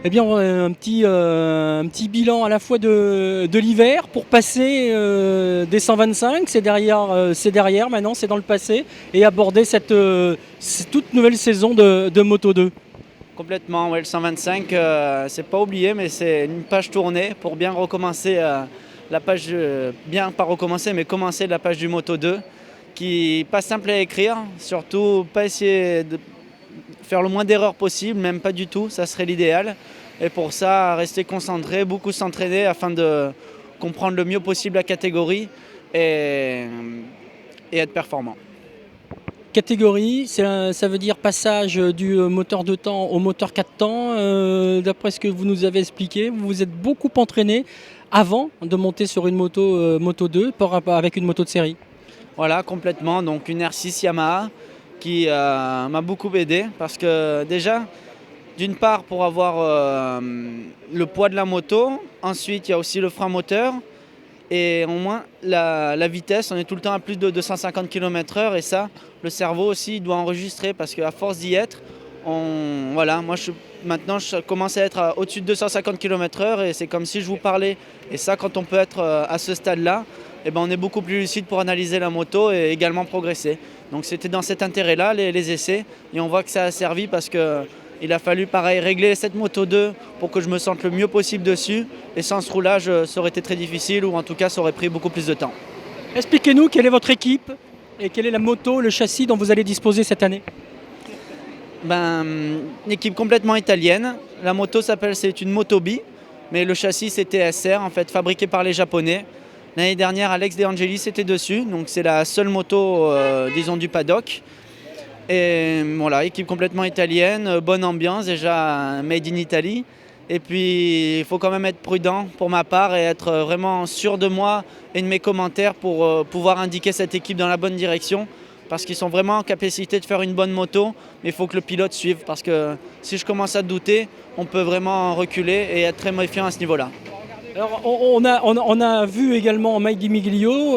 Eh bien, un petit bilan à la fois de l'hiver pour passer des 125, c'est derrière maintenant, c'est dans le passé, et aborder cette toute nouvelle saison de Moto 2. Complètement, ouais, le 125, c'est pas oublié, mais c'est une page tournée pour bien recommencer la page, bien pas recommencer, mais commencer la page du Moto 2, qui n'est pas simple à écrire, surtout pas essayer de faire le moins d'erreurs possible, même pas du tout, ça serait l'idéal. Et pour ça, rester concentré, beaucoup s'entraîner afin de comprendre le mieux possible la catégorie et, et être performant. Catégorie, ça veut dire passage du moteur 2 temps au moteur 4 temps. D'après ce que vous nous avez expliqué, vous vous êtes beaucoup entraîné avant de monter sur une moto 2 avec une moto de série. Voilà, complètement. Donc une R6 Yamaha qui m'a beaucoup aidé parce que déjà, d'une part pour avoir le poids de la moto, ensuite il y a aussi le frein moteur et au moins la vitesse, on est tout le temps à plus de 250 km/h et ça, le cerveau aussi doit enregistrer parce qu'à force d'y être, voilà, maintenant je commence à être au-dessus de 250 km/h et c'est comme si je vous parlais. Et ça, quand on peut être à ce stade-là, eh ben, on est beaucoup plus lucide pour analyser la moto et également progresser. Donc c'était dans cet intérêt-là, les essais, et on voit que ça a servi parce qu'il a fallu pareil régler cette moto 2 pour que je me sente le mieux possible dessus. Et sans ce roulage, ça aurait été très difficile ou en tout cas ça aurait pris beaucoup plus de temps. Expliquez-nous quelle est votre équipe et quelle est la moto, le châssis dont vous allez disposer cette année. Une équipe complètement italienne. La moto c'est une Moto B, mais le châssis c'est TSR, en fait, fabriqué par les Japonais. L'année dernière, Alex De Angelis était dessus, donc c'est la seule moto, disons, du paddock. Et voilà, équipe complètement italienne, bonne ambiance, déjà made in Italy. Et puis, il faut quand même être prudent pour ma part et être vraiment sûr de moi et de mes commentaires pour pouvoir indiquer cette équipe dans la bonne direction. Parce qu'ils sont vraiment en capacité de faire une bonne moto, mais il faut que le pilote suive. Parce que si je commence à douter, on peut vraiment reculer et être très méfiant à ce niveau-là. Alors, on a vu également Mike Di Miglio.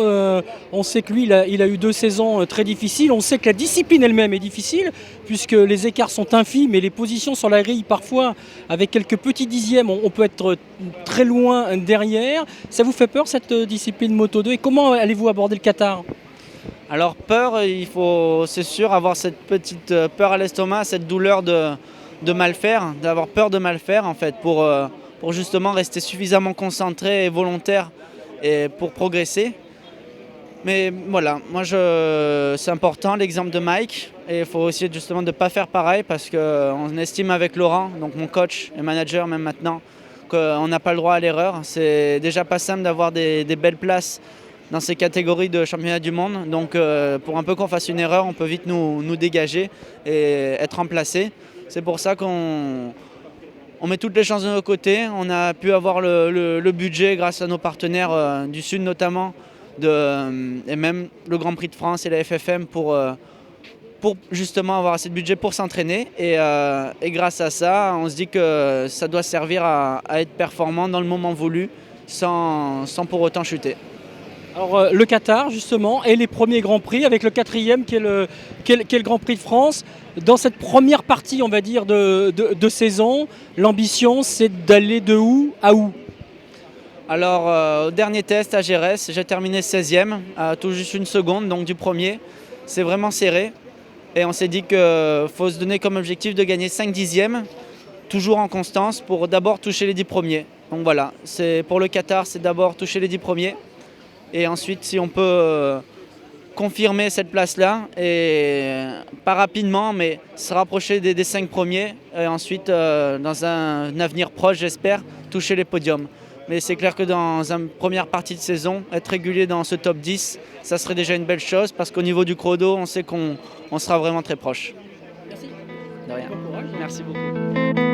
On sait que lui, il a eu 2 saisons très difficiles. On sait que la discipline elle-même est difficile, puisque les écarts sont infimes et les positions sur la grille, parfois, avec quelques petits dixièmes, on peut être très loin derrière. Ça vous fait peur, cette discipline Moto 2? Et comment allez-vous aborder le Qatar? Alors peur, il faut, c'est sûr, avoir cette petite peur à l'estomac, cette douleur de mal faire, d'avoir peur de mal faire en fait, pour justement rester suffisamment concentré et volontaire et pour progresser. Mais voilà, c'est important l'exemple de Mike et il faut aussi justement de ne pas faire pareil parce qu'on estime avec Laurent, donc mon coach et manager même maintenant, qu'on n'a pas le droit à l'erreur. C'est déjà pas simple d'avoir des belles places dans ces catégories de championnat du monde. Donc pour un peu qu'on fasse une erreur, on peut vite nous dégager et être remplacé. C'est pour ça qu'on met toutes les chances de nos côtés. On a pu avoir le budget grâce à nos partenaires du Sud notamment, et même le Grand Prix de France et la FFM pour justement avoir assez de budget pour s'entraîner. Et grâce à ça, on se dit que ça doit servir à être performant dans le moment voulu sans pour autant chuter. Alors le Qatar justement et les premiers Grands Prix avec le quatrième qui est le Grand Prix de France. Dans cette première partie on va dire de saison, l'ambition c'est d'aller de où à où? Alors au dernier test à Gérès, j'ai terminé 16e, à tout juste une seconde donc du premier. C'est vraiment serré et on s'est dit qu'il faut se donner comme objectif de gagner 5 dixièmes, toujours en constance pour d'abord toucher les 10 premiers. Donc voilà, pour le Qatar c'est d'abord toucher les 10 premiers. Et ensuite, si on peut confirmer cette place-là, et pas rapidement, mais se rapprocher des 5 premiers, et ensuite, dans un avenir proche, j'espère, toucher les podiums. Mais c'est clair que dans une première partie de saison, être régulier dans ce top 10, ça serait déjà une belle chose, parce qu'au niveau du chrono, on sait qu'on sera vraiment très proche. Merci. De rien. Bon courage. Merci beaucoup.